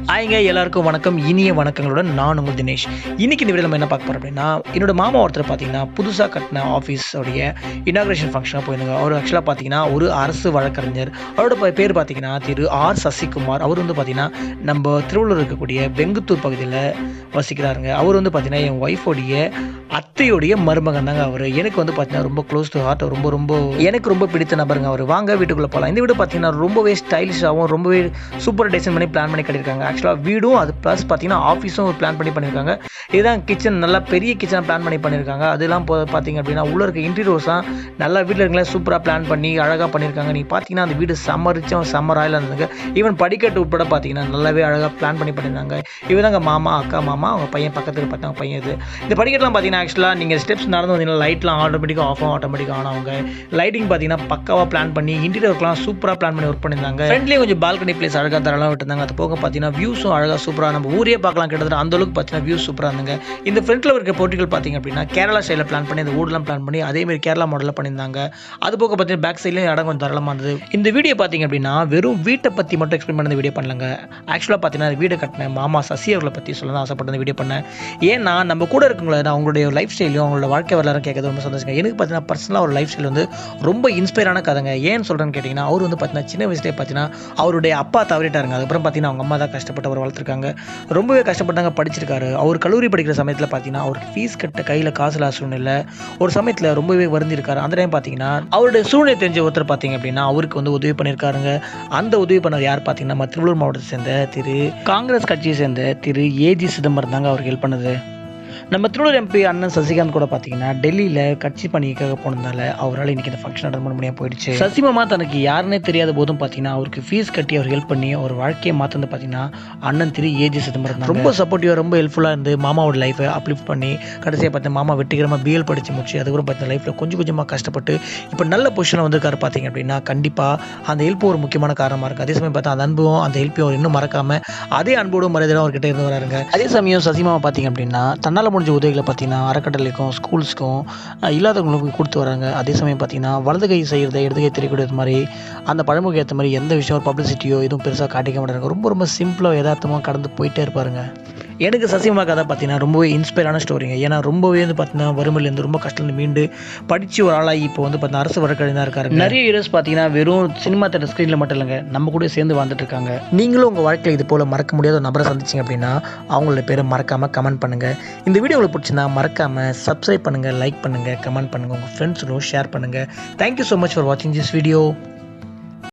ஹாய்ங்க எல்லாருக்கும் வணக்கம். இனிய வணக்கங்களுடன் நான் உங்கள் தினேஷ். இன்னைக்கு இந்த வீடியோவில் நம்ம என்ன பார்க்க போகிறோம் அப்படின்னா, என்னோட மாமா ஒருத்தர் பார்த்தீங்கன்னா புதுசாக கட்டின ஆஃபீஸோடைய இனாக்ரேஷன் ஃபங்க்ஷனாக போயிருந்தாங்க. அவர் ஆக்சுவலாக பார்த்தீங்கன்னா ஒரு அரசு வழக்கறிஞர். அவரோட பேர் பார்த்தீங்கன்னா திரு ஆர் சசிகுமார். அவர் வந்து பார்த்தீங்கன்னா நம்ம திருவள்ளூர் இருக்கக்கூடிய வெங்குத்தூர் பகுதியில் வசிக்கிறாருங்க. அவர் வந்து பார்த்தீங்கன்னா என் ஒய்ஃபோடைய அத்தையோடைய மருமகன் தாங்க அவர். எனக்கு வந்து பார்த்தீங்கன்னா ரொம்ப க்ளோஸ் டு ஹார்ட், எனக்கு ரொம்ப பிடித்த நபருங்க அவர். வாங்க வீட்டுக்குள்ளே போகலாம். இந்த வீடு பார்த்தீங்கன்னா ரொம்பவே ஸ்டைலிஷாகவும் ரொம்பவே சூப்பர் டிசைன் பண்ணி பிளான் பண்ணி கட்டியிருக்காங்க. ஆக்சுவலாக வீடும் அது ப்ளஸ் பார்த்தீங்கன்னா ஆஃபீஸும் ஒரு பிளான் பண்ணியிருக்காங்க. இதுதான் கிச்சன், நல்லா பெரிய கிச்சனாக பிளான் பண்ணியிருக்காங்க. அதெல்லாம் பார்த்தீங்க அப்படின்னா உள்ளே இருக்க இன்டீரியர்ஸ்லாம் நல்லா வீட்டில் இருக்கங்களே சூப்பராக பிளான் பண்ணி அழகாக பண்ணியிருக்காங்க. நீங்கள் பார்த்தீங்கன்னா அந்த வீடு செம்ம ராயலாக இருந்ததுங்க. ஈவன் படிக்கட்டு உட்பட பார்த்தீங்கன்னா நல்லாவே அழகாக பிளான் பண்ணியிருந்தாங்க. இவதாங்க மாமா, அக்கா மாமா, அவங்க பையன் பக்கத்தில் பார்த்தாங்க பையன். இது இந்த படிக்கட்டுலாம் பார்த்தீங்கன்னா ஆக்சுவலாக நீங்கள் ஸ்டெப்ஸ் நடந்து வந்தீங்கன்னா லைட்லாம் ஆட்டோமேட்டிக்காக ஆஃப் ஆகும், ஆட்டோமேட்டிக்காக ஆன் ஆகுங்க. லைட்டிங் பார்த்தீங்கன்னா பக்காவாக பிளான் பண்ணி இன்டீரியர்லாம் சூப்பராக பிளான் பண்ணி ஒர்க் பண்ணியிருந்தாங்க. ஃப்ரெண்ட்லேயே கொஞ்சம் பால்கனி பிளேஸ் அழகாக தரலாம் விட்டுருந்தாங்க. அது போக பார்த்தீங்கன்னா வியூஸும் அழகாக சூப்பராக நம்ம ஊரே பார்க்கலாம். கிட்டத்தட்ட அந்த அளவுக்கு பார்த்தீங்கன்னா வியூஸ் சூப்பராக இருந்தாங்க. இந்த ஃப்ரண்ட்டில் இருக்க போர்ட்டிகள் பார்த்தீங்க அப்படின்னா கேரளா ஸ்டைலில் பிளான் பண்ணி அந்த ஊடெலாம் பிளான் பண்ணி அதேமாதிரி கேரளா மாடலில் பண்ணியிருந்தாங்க. அது போக பார்த்தீங்கன்னா பேக் சைட்லேயும் இடம் கொஞ்சம் தரலமாக இருந்தது. இந்த வீடியோ பார்த்தீங்க அப்படின்னா வெறும் வீட்டை பற்றி மட்டும் எக்ஸ்பிளைன் பண்ண வீடியோ பண்ணலங்க. ஆக்சுவலாக பார்த்தீங்கன்னா வீடு கட்டின மாமா சசி அவர்களை பற்றி சொல்ல தான் ஆசைப்பட்ட வீடியோ பண்ணேன். ஏன்னா நம்ம கூட இருக்கவங்கள அவங்களுடைய லைஃப் ஸ்டைலையும் அவங்களோட வாழ்க்கை வரலாறு கேட்கறது ரொம்ப சந்தோஷம். எனக்கு பார்த்தீங்கன்னா பர்சனலாக ஒரு லைஃப் ஸ்டைல் வந்து ரொம்ப இன்ஸ்பைரான கதைங்க. ஏன்னு சொல்கிறேன்னு கேட்டிங்கன்னா அவர் வந்து பார்த்தீங்கன்னா சின்ன வயசுலேயே பார்த்தீங்கன்னா அவருடைய அப்பா தவறிட்டாருங்க. அதுக்கப்புறம் பார்த்தீங்கன்னா அவங்க அம்மா தான் கஷ்டப்பட்டு அவர் வளர்த்துருக்காங்க. ரொம்பவே கஷ்டப்பட்டாங்க, படிச்சிருக்காரு. அவர் கல்லூரி படிக்கிற சமயத்தில் பார்த்தீங்கன்னா அவருக்கு ஃபீஸ் கட்ட கையில் காசு இல்லாத சூழ்நிலை ஒரு சமயத்தில் ரொம்பவே வருந்திருக்காரு. அந்த டைம் பார்த்தீங்கன்னா அவருடைய சூழ்நிலை தெரிஞ்ச ஒருத்தர் பார்த்தீங்க அப்படின்னா அவருக்கு வந்து உதவி பண்ணியிருக்காருங்க. அந்த உதவி பண்ணவர் யார் பார்த்தீங்கன்னா நம்ம திருவள்ளூர் மாவட்டத்தை சேர்ந்த காங்கிரஸ் கட்சியை சேர்ந்த திரு ஏஜி சிதம்பரம் தாங்க அவருக்கு ஹெல்ப் பண்ணது. நம்ம திருவள்ளூர் எம்பி அண்ணன் சசிகாந்த் கூட பார்த்தீங்கன்னா டெல்லியில் கட்சி பணிக்காக போனதால அவரால் இன்னைக்கு இந்த ஃபங்க்ஷன் அட்டன் பண்ண முடியாமல் போயிடுச்சு. சசிமாமா தனக்கு யாருன்னே தெரியாத போதும் பார்த்தீங்கன்னா அவருக்கு ஃபீஸ் கட்டி அவர் ஹெல்ப் பண்ணி அவர் வாழ்க்கையை மாற்றினது பார்த்தீங்கன்னா அண்ணன் திரு ஏஜி சிதம்பரம் ரொம்ப சப்போர்ட்டிவாக ரொம்ப ஹெல்ப்ஃபுல்லாக இருந்து மாமாவோட லைஃபை அப்லிஃப்ட் பண்ணி கடைசியாக பார்த்தா மாமா வெற்றிகரமாக பிஎல் படித்து முடிச்சு அதுக்கப்புறம் பார்த்தீங்கன்னா லைஃப்பில் கொஞ்சம் கொஞ்சமாக கஷ்டப்பட்டு இப்போ நல்ல பொசிஷனில் வந்திருக்காரு. பார்த்தீங்க அப்படின்னா கண்டிப்பாக அந்த ஹெல்ப் ஒரு முக்கியமான காரணமாக இருக்குது. அதே சமயம் பார்த்தா அந்த அன்பும் அந்த ஹெல்ப்பையும் அவர் இன்னும் மறக்காமல் அதே அன்போடும் மரியாதையும் அவர்கிட்ட இருந்து வராருங்க. அதே சமயம் சசிமாமா பார்த்தீங்க அப்படின்னா தன்னால் முடிஞ்ச உதவிகளை பார்த்தீங்கன்னா அறக்கட்டளைக்கும் ஸ்கூல்ஸ்க்கும் இல்லாதவங்களுக்கும் கொடுத்து வராங்க. அதே சமயம் பார்த்தீங்கன்னா வலது கை செய்கிறத இடது கை தெரியக்கூடியது மாதிரி அந்த பழமொழி ஏற்ற மாதிரி எந்த விஷயம் ஒரு பப்ளிசிட்டியோ எதுவும் பெருசாக காட்டிக்க மாட்டாங்க. ரொம்ப ரொம்ப சிம்பிளாக யதார்த்தமாக கடந்து போயிட்டே இருப்பாருங்க. எனக்கு சசிமா கதை பார்த்தீங்கன்னா ரொம்பவே இன்ஸ்பைரான ஸ்டோரிங்க. ஏன்னா ரொம்பவே வந்து பார்த்தீங்கன்னா வறுமையிலேருந்து ரொம்ப கஷ்டத்துலேருந்து மீண்டு படித்து ஒரு ஆளாகி இப்போ வந்து பார்த்தீங்கன்னா அரசு வழக்கறிஞராக இருக்காரு. நிறைய ஹீரோஸ் பார்த்தீங்கன்னா வெறும் சினிமா தேட்டர் ஸ்க்ரீனில் மட்டும் இல்லைங்க, நம்ம கூட சேர்ந்து வாழ்ந்துட்டு இருக்காங்க. நீங்களும் உங்கள் வாழ்க்கையில் இது போல் மறக்க முடியாத ஒரு நபரை சந்திச்சிங்க அப்படின்னா அவங்களோட பேரை மறக்காமல் கமெண்ட் பண்ணுங்கள். இந்த வீடியோ உங்களுக்கு பிடிச்சிருந்தா மறக்காமல் சப்ஸ்கிரைப் பண்ணுங்கள், லைக் பண்ணுங்கள், கமெண்ட் பண்ணுங்கள், உங்கள் ஃப்ரெண்ட்ஸுக்கும் ஷேர் பண்ணுங்கள். தேங்க்யூ ஸோ மச் ஃபார் வாட்சிங் திஸ் வீடியோ.